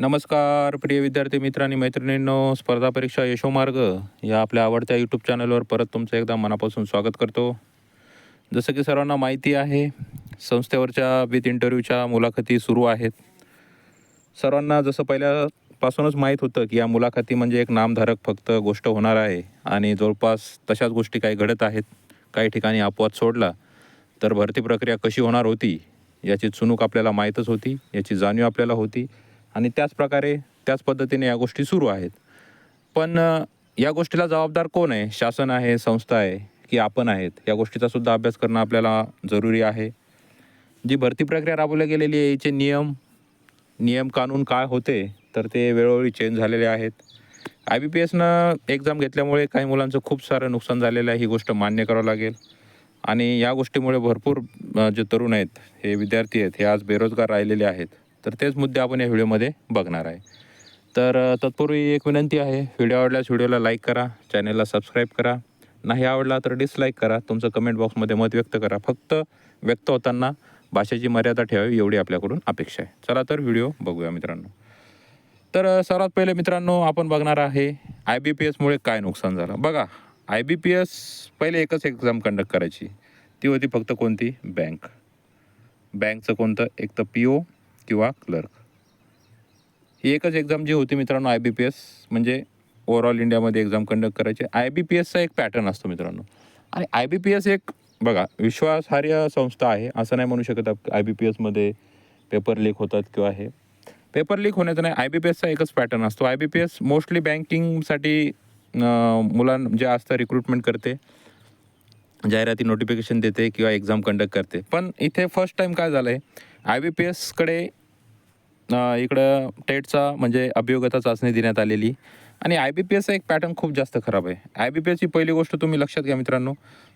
नमस्कार प्रिय विद्यार्थी मित्र आणि मैत्रिणींनो, स्पर्धा परीक्षा यशोमार्ग या आपल्या आवडत्या यूट्यूब चॅनलवर परत तुमचं एकदा मनापासून स्वागत करतो. जसं की सर्वांना माहिती आहे, संस्थेवरच्या विथ इंटरव्ह्यूच्या मुलाखती सुरू आहेत. सर्वांना जसं पहिल्यापासूनच माहीत होतं की या मुलाखती म्हणजे एक नामधारक फक्त गोष्ट होणार आहे आणि जवळपास तशाच गोष्टी काही घडत आहेत. काही ठिकाणी अपवाद सोडला तर भरती प्रक्रिया कशी होणार होती याची चुणूक आपल्याला माहीतच होती, याची जाणीव आपल्याला होती आणि त्याच प्रकारे त्याच पद्धतीने या गोष्टी सुरू आहेत. पण या गोष्टीला जबाबदार कोण आहे? शासन आहे, संस्था आहे की आपण आहेत? या गोष्टीचा सुद्धा अभ्यास करणं आपल्याला जरुरी आहे. जी भरती प्रक्रिया राबवली गेलेली आहे याचे नियम नियम कानून काय होते तर ते वेळोवेळी चेंज झालेले आहेत. IBPSनं एक्झाम घेतल्यामुळे काही मुलांचं खूप सारं नुकसान झालेलं आहे, ही गोष्ट मान्य करावं लागेल. आणि या गोष्टीमुळे भरपूर जे तरुण आहेत, हे विद्यार्थी आहेत, हे आज बेरोजगार राहिलेले आहेत. तर तेच मुद्दे आपण या व्हिडिओमध्ये बघणार आहे. तर तत्पूर्वी एक विनंती आहे, व्हिडिओ आवडल्यास व्हिडिओला लाईक करा, चॅनलला सबस्क्राईब करा. नाही आवडला तर डिसलाईक करा. तुमचं कमेंट बॉक्समध्ये मत व्यक्त करा. फक्त व्यक्त होताना भाषेची मर्यादा ठेवावी एवढी आपल्याकडून अपेक्षा आहे. चला तर व्हिडिओ बघूया मित्रांनो. तर सर्वात पहिले मित्रांनो आपण बघणार आहे IBPSमुळे काय नुकसान झालं. बघा, IBPS पहिले एकच एक्झाम कंडक्ट करायची. ती होती फक्त कोणती? बँकचं कोणतं? एक तर PO किंवा क्लर्क. ही एकच एक्झाम जी होती मित्रांनो IBPS म्हणजे ओव्हरऑल इंडियामध्ये एक्झाम कंडक्ट करायची. IBPSचा एक पॅटर्न असतो मित्रांनो. आणि IBPS एक बघा विश्वासार्ह संस्था आहे, असं नाही म्हणू शकत IBPSमध्ये पेपर लीक होतात किंवा हे. पेपर लीक होण्याचं नाही, IBPSचा एकच पॅटर्न असतो. IBPS मोस्टली बँकिंगसाठी जे असतं रिक्रुटमेंट करते, जाहिराती नोटिफिकेशन देते किंवा एक्झाम कंडक्ट करते. पण इथे फर्स्ट टाईम काय झालं आहे, IBPSकडे इकडं टेटचा म्हणजे अभियोग्यता चाचणी देण्यात आलेली आणि IBPSचा एक पॅटर्न खूप जास्त खराब आहे. IBPSची पहिली गोष्ट तुम्ही लक्षात घ्या मित्रांनो,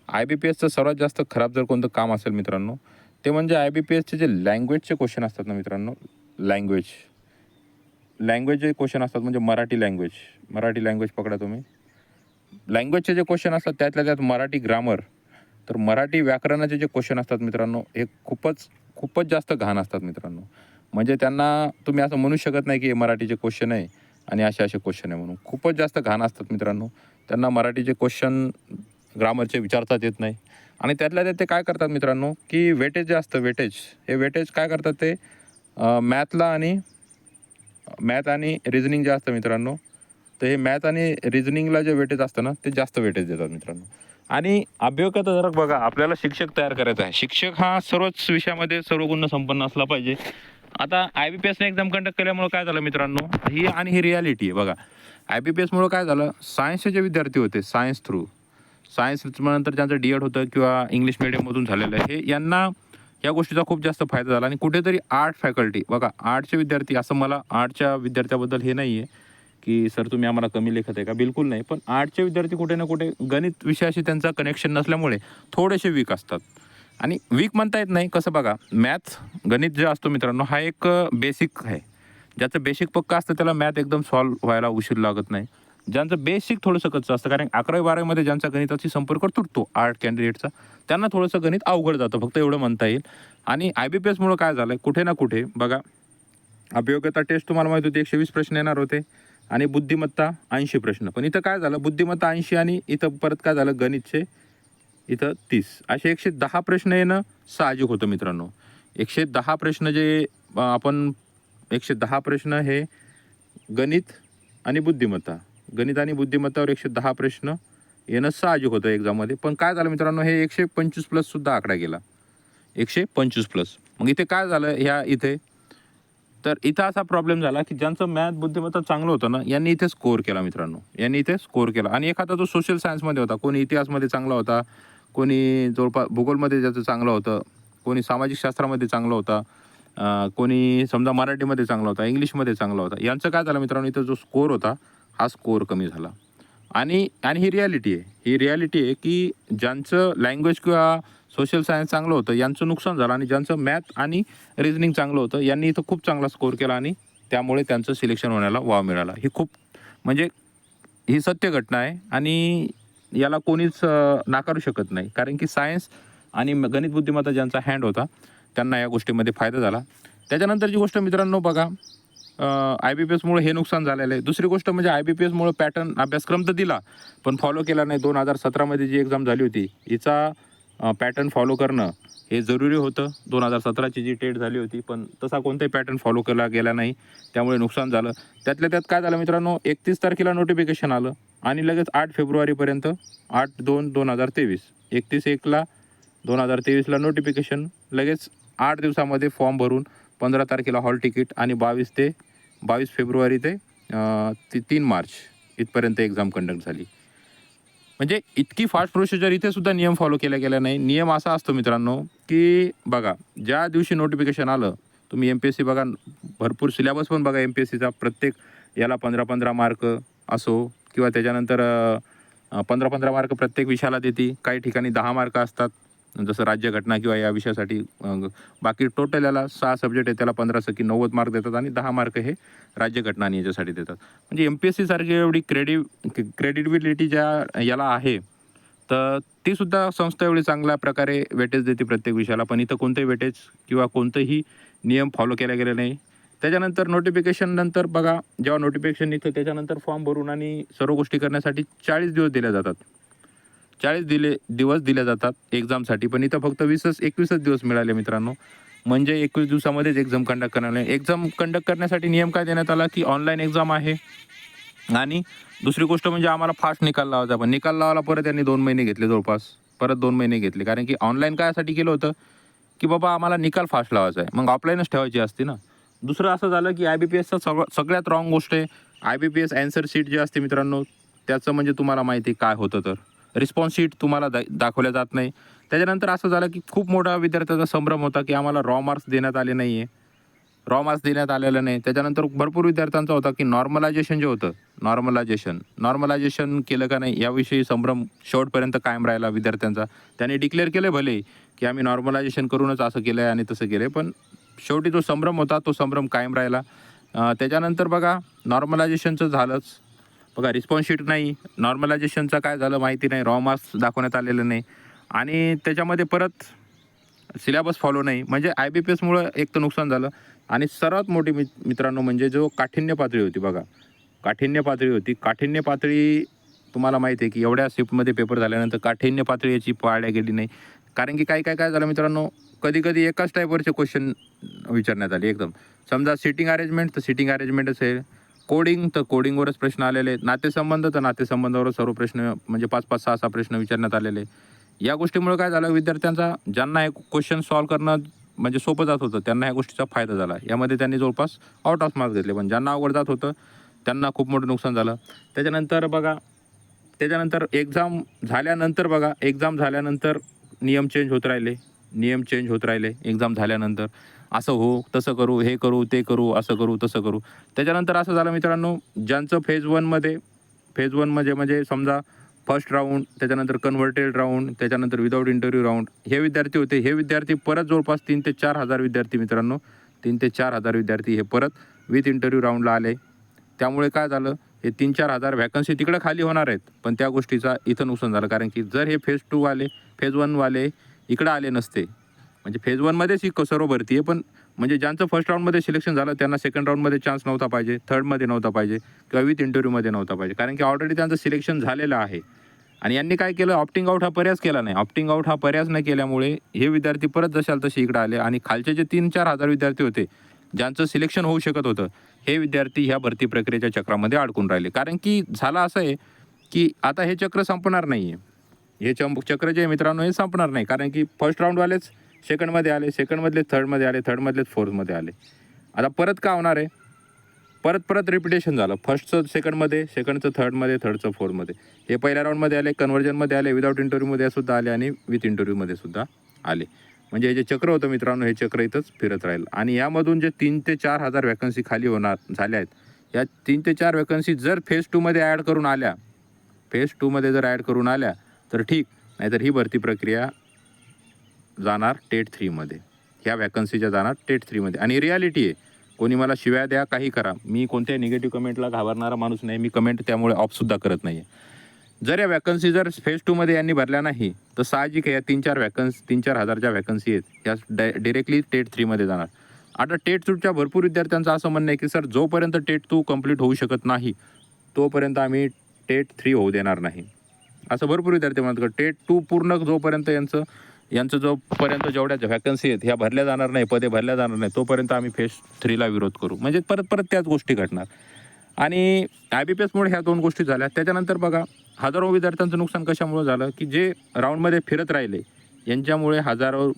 IBPSचं सर्वात जास्त खराब जर कोणतं काम असेल मित्रांनो, ते म्हणजे IBPSचे जे लँग्वेजचे क्वेश्चन असतात ना मित्रांनो, लँग्वेज जे क्वेश्चन असतात म्हणजे मराठी लँग्वेज पकडा तुम्ही. लँग्वेजचे जे क्वेश्चन असतात त्यातल्या त्यात मराठी ग्रामर, तर मराठी व्याकरणाचे जे क्वेश्चन असतात मित्रांनो, हे खूपच जास्त घाण असतात मित्रांनो. म्हणजे त्यांना तुम्ही असं म्हणू शकत नाही की हे मराठीचे क्वेश्चन आहे आणि असे क्वेश्चन आहे म्हणून. खूपच जास्त घाण असतात मित्रांनो. त्यांना मराठीचे क्वेश्चन ग्रामरचे विचारताच येत नाही. आणि त्यातल्या त्यात ते काय करतात मित्रांनो, की वेटेज जे असतं हे वेटेज काय करतात ते मॅथ आणि रिझनिंग जे असतं मित्रांनो, तर हे मॅथ आणि रिझनिंगला जे वेटेज असतं ना, ते जास्त वेटेज देतात मित्रांनो. आणि अभियोग्यता जर बघा, आपल्याला शिक्षक तयार करायचा आहे. शिक्षक हा सर्वच विषयामध्ये सर्व गुण संपन्न असला पाहिजे. आता IBPSने एक्झाम कंडक्ट केल्यामुळे काय झालं मित्रांनो, ही रियालिटी आहे बघा. IBPSमुळे काय झालं, सायन्सचे जे विद्यार्थी होते, सायन्स नंतर ज्यांचं DED होतं किंवा इंग्लिश मिडियममधून झालेलं आहे, यांना या गोष्टीचा खूप जास्त फायदा झाला. आणि कुठेतरी आर्ट फॅकल्टी बघा, आर्टचे विद्यार्थी, असं मला आर्टच्या विद्यार्थ्याबद्दल हे नाही आहे की सर तुम्ही आम्हाला कमी लेखत आहे का, बिलकुल नाही. पण आर्टचे विद्यार्थी कुठे ना कुठे गणित विषयाशी त्यांचा कनेक्शन नसल्यामुळे थोडेसे वीक असतात. आणि वीक म्हणता येत नाही, कसं बघा, गणित जे असतो मित्रांनो, हा एक बेसिक आहे. ज्याचं बेसिक पक्का असतं त्याला मॅथ एकदम सॉल्व्ह व्हायला उशीर लागत नाही. ज्यांचं बेसिक थोडंसं कच्चं असतं, कारण 11वी-12वीमध्ये ज्यांचा गणिताशी संपर्क तुटतो आर्ट कॅन्डिडेटचा, त्यांना थोडंसं गणित अवघड जातं, फक्त एवढं म्हणता येईल. आणि IBPSमुळं काय झालं, कुठे ना कुठे बघा, अभियोग्यता टेस्ट तुम्हाला माहिती होती 120 प्रश्न येणार होते आणि बुद्धिमत्ता 80 प्रश्न. पण इथं काय झालं, बुद्धिमत्ता 80 आणि इथं परत काय झालं, गणितचे इथं 30, असे 110 प्रश्न येणं साहजिक होतं मित्रांनो. 110 प्रश्न जे आपण 110 प्रश्न हे गणित आणि बुद्धिमत्तावर 110 प्रश्न येणं साहजिक होतं एक्झाममध्ये. पण काय झालं मित्रांनो, हे 125 प्लस सुद्धा आकडा गेला, 125 प्लस. मग इथे काय झालं तर इथं असा प्रॉब्लेम झाला की ज्यांचं मॅथ बुद्धिमत्ता चांगलं होतं ना, यांनी इथे स्कोअर केला मित्रांनो, आणि एखादा जो सोशल सायन्समध्ये होता, कोणी इतिहासमध्ये चांगला होता, कोणी जवळपास भूगोलमध्ये ज्याचं चांगलं होतं, कोणी सामाजिक शास्त्रामध्ये चांगलं होता, कोणी समजा मराठीमध्ये चांगला होता, इंग्लिशमध्ये चांगला होता. यांचं काय झालं मित्रांनो, इथं जो स्कोअर होता हा स्कोअर कमी झाला. आणि ही रियालिटी आहे की ज्यांचं लँग्वेज किंवा सोशल सायन्स चांगलं होतं यांचं नुकसान झालं, आणि ज्यांचं मॅथ आणि रिझनिंग चांगलं होतं यांनी इथं खूप चांगला स्कोअर केला आणि त्यामुळे त्यांचं सिलेक्शन होण्याला वाव मिळाला. म्हणजे ही सत्य घटना आहे आणि याला कोणीच नाकारू शकत नाही, कारण की सायन्स आणि गणित बुद्धिमत्ता ज्यांचा हँड होता त्यांना या गोष्टीमध्ये फायदा झाला. त्याच्यानंतरची गोष्ट मित्रांनो बघा, IBPSमुळे हे नुकसान झालेलं आहे. दुसरी गोष्ट म्हणजे IBPSमुळे पॅटर्न अभ्यासक्रम तर दिला, पण फॉलो केला नाही. 2017मध्ये जी एक्झाम झाली होती, हिचा पॅटर्न फॉलो करणं हे जरुरी होतं. 2017ची जी टेट झाली होती, पण तसा कोणताही पॅटर्न फॉलो केला गेला नाही, त्यामुळे नुकसान झालं. त्यातल्या त्यात काय झालं मित्रांनो, 31 तारखेला नोटिफिकेशन आलं आणि लगेच 8 फेब्रुवारीपर्यंत 8/2/2023 31/1/2023ला नोटिफिकेशन, लगेच 8 दिवसामध्ये फॉर्म भरून 15 तारखेला हॉल तिकीट आणि 22 फेब्रुवारी ते 3 मार्च इथपर्यंत एक्झाम कंडक्ट झाली. म्हणजे इतकी फास्ट प्रोसिजर, इथे सुद्धा नियम फॉलो केला गेला नाही. नियम असा असतो मित्रांनो, की बघा, ज्या दिवशी नोटिफिकेशन आलं, तुम्ही MPSC बघा, भरपूर सिलेबस पण बघा MPSCचा. प्रत्येक याला 15-15 मार्क असो किंवा त्याच्यानंतर 15-15 मार्क प्रत्येक विषयाला देते. काही ठिकाणी 10 मार्क असतात, जसं राज्यघटना किंवा या विषयासाठी. बाकी टोटल याला 6 सब्जेक्ट आहे, त्याला 15 90 मार्क देतात आणि 10 मार्क हे राज्यघटना आणि याच्यासाठी देतात. म्हणजे MPSC सारखी एवढी क्रेडिबिलिटी ज्या याला आहे, तर ती सुद्धा संस्था एवढी चांगल्या प्रकारे वेटेज देते प्रत्येक विषयाला. पण इथं कोणतंही वेटेज किंवा कोणतंही नियम फॉलो केला गेला नाही. त्याच्यानंतर नोटिफिकेशन नंतर बघा, जेव्हा नोटिफिकेशन निघतं त्याच्यानंतर फॉर्म भरून आणि सर्व गोष्टी करण्यासाठी 40 दिवस दिले जातात. 40 दिवस दिले जातात एक्झामसाठी, पण इथं फक्त 21च दिवस मिळाले मित्रांनो. म्हणजे 21 दिवसामध्येच एक्झाम कंडक्ट करणार. एक्झाम कंडक्ट करण्यासाठी नियम काय देण्यात आला, की ऑनलाईन एक्झाम आहे आणि दुसरी गोष्ट म्हणजे आम्हाला फास्ट निकाल लावायचा. पण निकाल लावायला परत त्यांनी 2 महिने घेतले जवळपास. परत 2 महिने घेतले, कारण की ऑनलाईन कायसाठी केलं होतं, की बाबा आम्हाला निकाल फास्ट लावायचा आहे. मग ऑफलाईनच ठेवायची असते ना. दुसरं असं झालं, की IBPSचा सगळ्यात रॉंग गोष्ट आहे. IBPS ॲन्सर शीट जी असते मित्रांनो, त्याचं म्हणजे तुम्हाला माहिती आहे काय होतं, तर रिस्पॉन्स शीट तुम्हाला दाखवल्या जात नाही. त्याच्यानंतर असं झालं, की खूप मोठा विद्यार्थ्याचा संभ्रम होता, की आम्हाला रॉ मार्क्स देण्यात आले नाही आहे. रॉ मार्क्स देण्यात आलेलं नाही. त्याच्यानंतर भरपूर विद्यार्थ्यांचा होता, की नॉर्मलायझेशन जे होतं, नॉर्मलायझेशन केलं का नाही याविषयी संभ्रम शेवटपर्यंत कायम राहिला विद्यार्थ्यांचा. त्यांनी डिक्लेअर केलं भले, की आम्ही नॉर्मलायझेशन करूनच असं केलं आहे आणि तसं केलं आहे, पण शेवटी जो संभ्रम होता तो संभ्रम कायम राहिला. त्याच्यानंतर बघा, नॉर्मलायझेशनचं झालंच. बघा, रिस्पॉन्स शीट नाही, नॉर्मलायझेशनचं काय झालं माहिती नाही, रॉ मार्क्स दाखवण्यात आलेले नाही आणि त्याच्यामध्ये परत सिलेबस फॉलो नाही. म्हणजे IBPSमुळं एक तर नुकसान झालं आणि सर्वात मोठी मित्रांनो म्हणजे जो काठिण्य पातळी होती बघा, काठिण्य पातळी तुम्हाला माहिती आहे, की एवढ्या शिफ्टमध्ये पेपर झाल्यानंतर काठिण्य पातळी याची पाळल्या गेली नाही. कारण की काय झालं मित्रांनो, कधी-कधी एकाच टाईपवरचे क्वेश्चन विचारण्यात आले एकदम. समजा सिटिंग अरेंजमेंट तर सिटिंग अरेंजमेंटच आहे. कोडिंग तर कोडिंगवरच प्रश्न आलेले आहेत. नातेसंबंध तर नातेसंबंधावरच सर्व प्रश्न, म्हणजे 5-5, 6-6 प्रश्न विचारण्यात आलेले. या गोष्टीमुळे काय झालं, विद्यार्थ्यांचा ज्यांना हे क्वेश्चन सॉल्व्ह करणं म्हणजे सोपं जात होतं, त्यांना ह्या गोष्टीचा फायदा झाला. यामध्ये त्यांनी जवळपास आउट ऑफ मार्क्स घेतले. पण ज्यांना अवघड जात होतं त्यांना खूप मोठं नुकसान झालं. त्याच्यानंतर बघा, एक्झाम झाल्यानंतर नियम चेंज होत राहिले. एक्झाम झाल्यानंतर असं हो, तसं करू, हे करू, ते करू, असं करू, तसं करू. त्याच्यानंतर असं झालं मित्रांनो, ज्यांचं फेज 1 म्हणजे समजा फर्स्ट राऊंड, त्याच्यानंतर कन्व्हर्टेड राऊंड, त्याच्यानंतर विदाऊट इंटरव्ह्यू राऊंड, हे विद्यार्थी होते. हे विद्यार्थी परत जवळपास 3 ते 4 हजार विद्यार्थी मित्रांनो, 3 ते 4 हजार विद्यार्थी हे परत विथ इंटरव्ह्यू राऊंडला आले. त्यामुळे काय झालं, हे 3-4 हजार व्हॅकन्सी तिकडे खाली होणार आहेत, पण त्या गोष्टीचा इथं नुकसान झालं. कारण की जर हे फेज 1 वाले इकडं आले नसते, म्हणजे फेज 1मध्येच ही सर्व भरती आहे, पण म्हणजे ज्यांचं फर्स्ट राऊंडमध्ये सिलेक्शन झालं त्यांना सेकंड राऊंडमध्ये चान्स नव्हता पाहिजे, थर्डमध्ये नव्हता पाहिजे किंवा विथ इंटरव्ह्यूमध्ये नव्हता पाहिजे. कारण की ऑलरेडी त्यांचं सिलेक्शन झालेलं आहे आणि यांनी काय केलं, ऑप्टिंग आउट हा पर्यायच केला नाही. ऑप्टिंग आउट हा पर्यायच न केल्यामुळे हे विद्यार्थी परत जशाल तसे इकडे आले आणि खालचे जे 3-4 हजार विद्यार्थी होते, ज्यांचं सिलेक्शन होऊ शकत होतं, हे विद्यार्थी ह्या भरती प्रक्रियेच्या चक्रामध्ये अडकून राहिले. कारण की झालं असं आहे, की आता हे चक्र संपणार नाही आहे. हे चक्र जे मित्रांनो हे संपणार नाही. कारण की फर्स्ट राऊंडवालेच सेकंडमध्ये आले, सेकंडमधले थर्डमध्ये आले, थर्डमधलेच फोर्थमध्ये आले. आता परत का होणार आहे, परत रिपिटेशन झालं. फर्स्टचं सेकंडमध्ये, सेकंडचं थर्डमध्ये, थर्डचं फोर्थमध्ये. हे पहिल्या राऊंडमध्ये आले, कन्व्हर्जनमध्ये आले, विदाऊट इंटरव्ह्यूमध्ये सुद्धा आले आणि विथ इंटरव्ह्यूमध्ये सुद्धा आले. म्हणजे हे जे चक्र होतं मित्रांनो, हे चक्र इथंच फिरत राहील आणि यामधून जे 3 ते 4 हजार व्हॅकन्सी खाली झाल्या आहेत, या 3 ते 4 व्हॅकन्सी जर फेज 2मध्ये ॲड करून आल्या, तर ठीक, नाहीतर ही भरती प्रक्रिया जाणार टेट 3मध्ये. ह्या व्हॅकन्सीच्या जाणार टेट 3मध्ये. आणि रियालिटी आहे, कोणी मला शिव्या द्या, काही करा, मी कोणत्याही निगेटिव्ह कमेंटला घाबरणारा माणूस नाही. मी कमेंट त्यामुळे ऑफसुद्धा करत नाही आहे. जर या व्हॅकन्सी जर फेज 2मध्ये यांनी भरल्या नाही, तर साहजिक आहे या 3-4 हजारच्या व्हॅकन्सी आहेत, या डायरेक्टली टेट 3मध्ये जाणार. आता टेट 2च्या भरपूर विद्यार्थ्यांचं असं म्हणणं आहे की सर जोपर्यंत टेट 2 कंप्लीट होऊ शकत नाही तोपर्यंत आम्ही टेट 3 होऊ देणार नाही, असं भरपूर विद्यार्थी म्हणतात. टेट 2 पूर्ण जोपर्यंत यांचं यांचं जोपर्यंत जेवढ्या व्हॅकन्सी आहेत ह्या भरल्या जाणार नाही, पदे भरल्या जाणार नाही, तोपर्यंत आम्ही फेज 3ला विरोध करू. म्हणजे परत परत त्याच गोष्टी घडणार. आणि IBPSमुळे ह्या 2 गोष्टी झाल्या. त्याच्यानंतर बघा हजारो विद्यार्थ्यांचं नुकसान कशामुळे झालं की जे राऊंडमध्ये फिरत राहिले यांच्यामुळे हजारो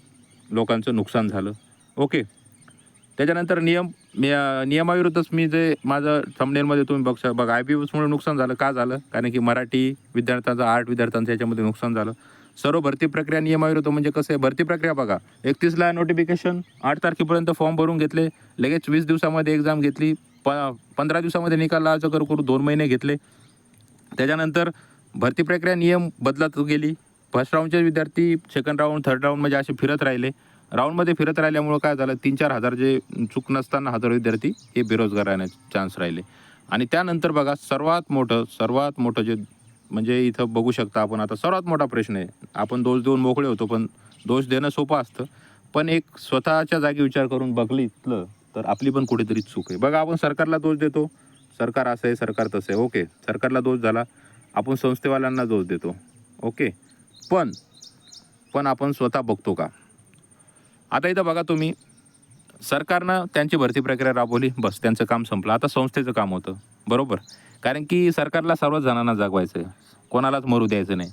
लोकांचं नुकसान झालं. ओके. त्याच्यानंतर नियमाविरुद्धच मी जे माझं थंबनेलमध्ये तुम्ही बघा IBPSमुळे नुकसान झालं. का झालं? कारण की मराठी विद्यार्थ्यांचं, आर्ट विद्यार्थ्यांचं याच्यामध्ये नुकसान झालं. सर्व भरती प्रक्रिया नियमाविरुद्ध. म्हणजे कसं आहे भरती प्रक्रिया बघा, 31ला नोटिफिकेशन, 8 तारखेपर्यंत फॉर्म भरून घेतले, लगेच 20 दिवसामध्ये एक्झाम घेतली, 15 दिवसामध्ये निकाल लावायचा करू 2 महिने घेतले. त्याच्यानंतर भरती प्रक्रिया नियम बदलत गेली. फर्स्ट राऊंडचे विद्यार्थी सेकंड राऊंड, थर्ड राऊंड म्हणजे असे फिरत राहिले. राऊंडमध्ये फिरत राहिल्यामुळं काय झालं, 3-4 हजार जे चूक नसताना हजारो विद्यार्थी हे बेरोजगार राहण्याचे चान्स राहिले. आणि त्यानंतर बघा सर्वात मोठं जे म्हणजे इथं बघू शकता आपण, आता सर्वात मोठा प्रश्न आहे. आपण दोष देऊन मोकळे होतो, पण दोष देणं सोपं असतं, पण एक स्वतःच्या जागी विचार करून बघितलं तर आपली पण कुठेतरी चूक आहे. बघा आपण सरकारला दोष देतो, सरकार असं आहे, सरकार तसं आहे. ओके, सरकारला दोष झाला, आपण संस्थेवाल्यांना दोष देतो. ओके, पण आपण स्वतः बघतो का? आता इथं बघा तुम्ही, सरकारनं त्यांची भरती प्रक्रिया राबवली, बस त्यांचं काम संपलं. आता संस्थेचं काम होतं, बरोबर. कारण की सरकारला सर्वच जणांना जगवायचं आहे, कोणालाच मरू द्यायचं नाही,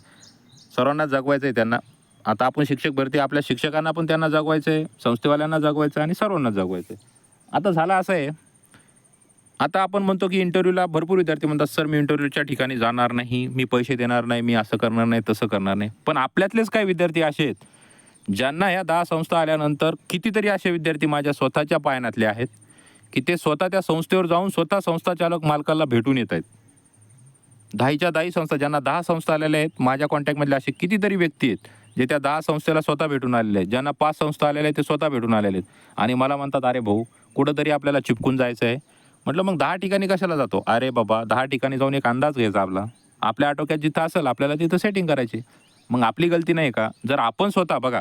सर्वांना जगवायचं आहे त्यांना. आता आपण शिक्षक भरती, आपल्या शिक्षकांना पण त्यांना जगवायचं आहे, संस्थेवाल्यांना जगवायचं आहे आणि सर्वांना जगवायचं आहे. आता झालं असं आहे, आता आपण म्हणतो की इंटरव्ह्यूला भरपूर विद्यार्थी म्हणतात सर मी इंटरव्ह्यूच्या ठिकाणी जाणार नाही, मी पैसे देणार नाही, मी असं करणार नाही, तसं करणार नाही. पण आपल्यातलेच काही विद्यार्थी असे आहेत ज्यांना ह्या 10 संस्था आल्यानंतर कितीतरी असे विद्यार्थी माझ्या स्वतःच्या पायनातले आहेत की ते स्वतः त्या संस्थेवर जाऊन स्वतः संस्था चालक मालकाला भेटून येत आहेत. 10च्या 10 संस्था, ज्यांना 10 संस्था आलेल्या आहेत, माझ्या कॉन्टॅक्टमधले असे कितीतरी व्यक्ती आहेत जे त्या 10 संस्थेला स्वतः भेटून आलेले आहेत. ज्यांना 5 संस्था आलेल्या आहेत ते स्वतः भेटून आलेले आहेत. आणि मला म्हणतात अरे भाऊ कुठंतरी आपल्याला चिपकून जायचं आहे. म्हटलं मग 10 ठिकाणी कशाला जातो? अरे बाबा 10 ठिकाणी जाऊन एक अंदाज घ्यायचा आपल्या आटोक्यात जिथं असेल आपल्याला तिथं सेटिंग करायची. मग आपली गलती नाही का? जर आपण स्वतः बघा,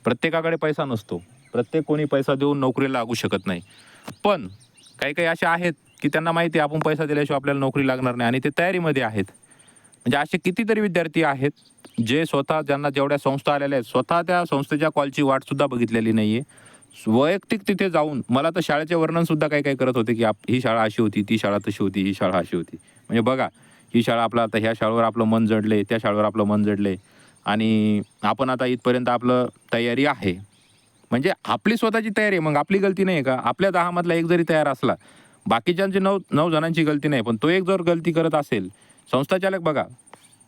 प्रत्येकाकडे पैसा नसतो, प्रत्येक कोणी पैसा देऊन नोकरीला लागू शकत नाही. पण काही असे आहेत की त्यांना माहिती आहे आपण पैसा दिल्याशिवाय आपल्याला नोकरी लागणार नाही आणि ते तयारीमध्ये आहेत. म्हणजे असे कितीतरी विद्यार्थी आहेत जे स्वतः, ज्यांना जेवढ्या संस्था आलेल्या आहेत, स्वतः त्या संस्थेच्या कॉलची वाटसुद्धा बघितलेली नाही आहे. वैयक्तिक तिथे जाऊन मला तर शाळेचे वर्णनसुद्धा काही करत होते की ही शाळा अशी होती, ती शाळा तशी होती, ही शाळा अशी होती. म्हणजे बघा, ही शाळा आपलं, आता ह्या शाळेवर आपलं मन जडले, त्या शाळेवर आपलं मन जडले आणि आपण आता इथपर्यंत आपलं तयारी आहे. म्हणजे आपली स्वतःची तयारी आहे, मग आपली गलती नाही आहे का? आपल्या 10 मधला एक जरी तयार असला, बाकीच्यांची 9 जणांची गलती नाही, पण तो एक जर गलती करत असेल, संस्थाचालक बघा,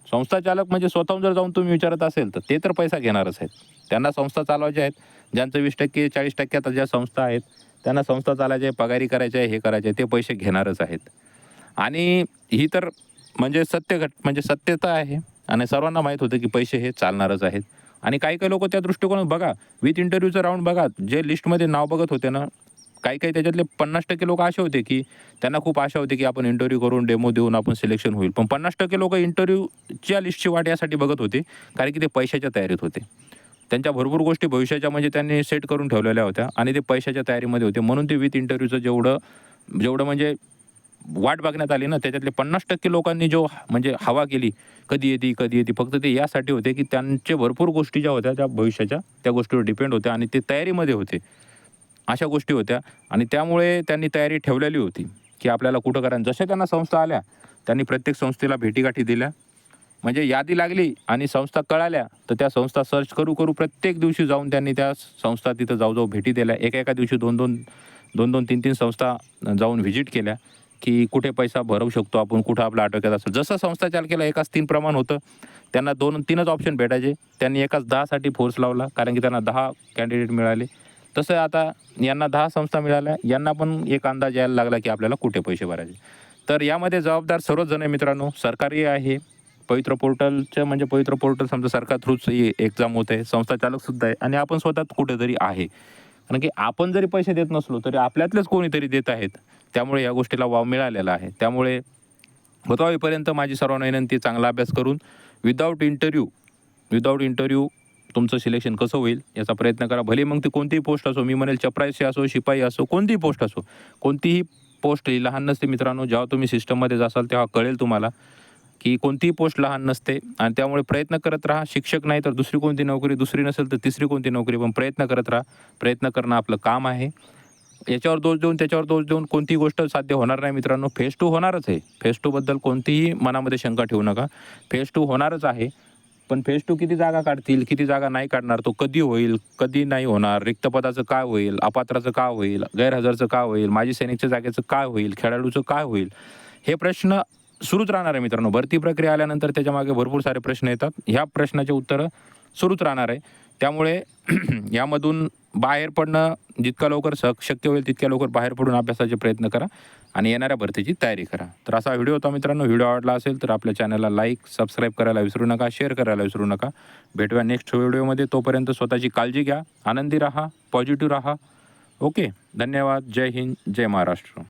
संस्थाचालक म्हणजे स्वतःहून जर जाऊन तुम्ही विचारत असेल तर ते तर पैसा घेणारच आहेत. त्यांना संस्था चालवायच्या आहेत. ज्यांचं 20% 40% आता ज्या संस्था आहेत त्यांना संस्था चालायच्या आहे, पगारी करायच्या आहे, हे करायचे आहे, ते पैसे घेणारच आहेत. आणि ही तर म्हणजे म्हणजे सत्यता आहे आणि सर्वांना माहीत होतं की पैसे हे चालणारच आहेत. आणि काही लोक त्या दृष्टिकोनात बघा, विथ इंटरव्ह्यूचं राऊंड बघा, जे लिस्टमध्ये नाव बघत होते ना, काही त्याच्यातले 50% लोक असे होते की त्यांना खूप आशा होती की आपण इंटरव्ह्यू करून डेमो देऊन आपण सिलेक्शन होईल. पण 50% लोक इंटरव्ह्यूच्या लिस्टची वाट यासाठी बघत होते कारण की ते पैशाच्या तयारीत होते. त्यांच्या भरपूर गोष्टी भविष्याच्या म्हणजे त्यांनी सेट करून ठेवलेल्या होत्या आणि ते पैशाच्या तयारीमध्ये होते. म्हणून ते विथ इंटरव्ह्यूचं जेवढं म्हणजे वाट बघण्यात आली ना, त्याच्यातले 50% लोकांनी जो म्हणजे हवा केली, कधी येते, फक्त ते यासाठी होते की त्यांचे भरपूर गोष्टी ज्या होत्या त्या भविष्याच्या त्या गोष्टीवर डिपेंड होत्या आणि ते तयारीमध्ये होते. अशा गोष्टी होत्या आणि त्यामुळे त्यांनी तयारी ठेवलेली होती की आपल्याला कुठं करायचं. जशा त्यांना संस्था आल्या त्यांनी प्रत्येक संस्थेला भेटीगाठी दिल्या. म्हणजे यादी लागली आणि संस्था कळाल्या तर त्या संस्था सर्च करू प्रत्येक दिवशी जाऊन त्यांनी त्या संस्था तिथं जाऊ भेटी दिल्या. एका दिवशी 2-2, 3-3 संस्था जाऊन व्हिजिट केल्या की कुठे पैसा भरवू शकतो आपण, कुठं आपल्या आटोक्यात असेल. जसं संस्था चाल केला एकाच 3 प्रमाण होतं, त्यांना 2-3च ऑप्शन भेटायचे. त्यांनी एकाच 10साठी फोर्स लावला कारण की त्यांना 10 कॅन्डिडेट मिळाले. तसं आता यांना 10 संस्था मिळाल्या, यांना पण एक अंदाज यायला लागला की आपल्याला कुठे पैसे भरायचे. तर यामध्ये जबाबदार सर्वच जण आहे मित्रांनो. सरकारी आहे, पवित्र पोर्टल समजा सरकार थ्रूच ही एक्झाम होत आहे, संस्था चालकसुद्धा आहे आणि आपण स्वतः कुठेतरी आहे. कारण की आपण जरी पैसे देत नसलो तरी आपल्यातलेच कोणीतरी देत आहेत. त्यामुळे या गोष्टीला वाव मिळालेला आहे. त्यामुळे होईपर्यंत माझी सर्वांना विनंती, चांगला अभ्यास करून विदाऊट इंटरव्ह्यू तुमचं सिलेक्शन कसं होईल याचा प्रयत्न करा. भले मग ती कोणतीही पोस्ट असो, मी म्हणेल चपराशी असो, शिपाई असो, कोणतीही पोस्ट असो, कोणतीही पोस्ट ही लहान नसते मित्रांनो. जेव्हा तुम्ही सिस्टममध्ये जासाल तेव्हा कळेल तुम्हाला की कोणतीही पोस्ट लहान नसते. आणि त्यामुळे प्रयत्न करत राहा. शिक्षक नाही तर दुसरी कोणती नोकरी, दुसरी नसेल तर तिसरी कोणती नोकरी, पण प्रयत्न करत राहा. प्रयत्न करणं आपलं काम आहे. याच्यावर दोष देऊन त्याच्यावर दोष देऊन कोणतीही गोष्ट साध्य होणार नाही मित्रांनो. फेज 2 होणारच आहे. फेज 2 बद्दल कोणतीही मनामध्ये शंका ठेवू नका. फेज 2 होणारच आहे. पण फेज 2 किती जागा काढतील, किती जागा नाही काढणार, तो कधी होईल, कधी नाही होणार, रिक्त पदाचं काय होईल, अपात्राचं काय होईल, गैरहजरचं काय होईल, माजी सैनिकच्या जागेचं काय होईल, खेळाडूचं काय होईल, हे प्रश्न सुरूच राहणार आहे मित्रांनो. भरती प्रक्रिया आल्यानंतर त्याच्यामागे भरपूर सारे प्रश्न येतात. ह्या प्रश्नाचे उत्तरं सुरूच राहणार आहे. त्यामुळे यामधून बाहेर पडणं जितका लवकर शक्य होईल तितक्या लवकर बाहेर पडून अभ्यासाचे प्रयत्न करा आणि येणाऱ्या भरतीची तयारी करा. तर असा व्हिडिओ होता मित्रांनो. व्हिडिओ आवडला असेल तर आपल्या चॅनलला लाईक, सबस्क्राईब करायला विसरू नका, शेअर करायला विसरू नका. भेटूया नेक्स्ट व्हिडिओमध्ये. तोपर्यंत स्वतःची काळजी घ्या, आनंदी राहा, पॉझिटिव्ह राहा. ओके, धन्यवाद. जय हिंद, जय महाराष्ट्र.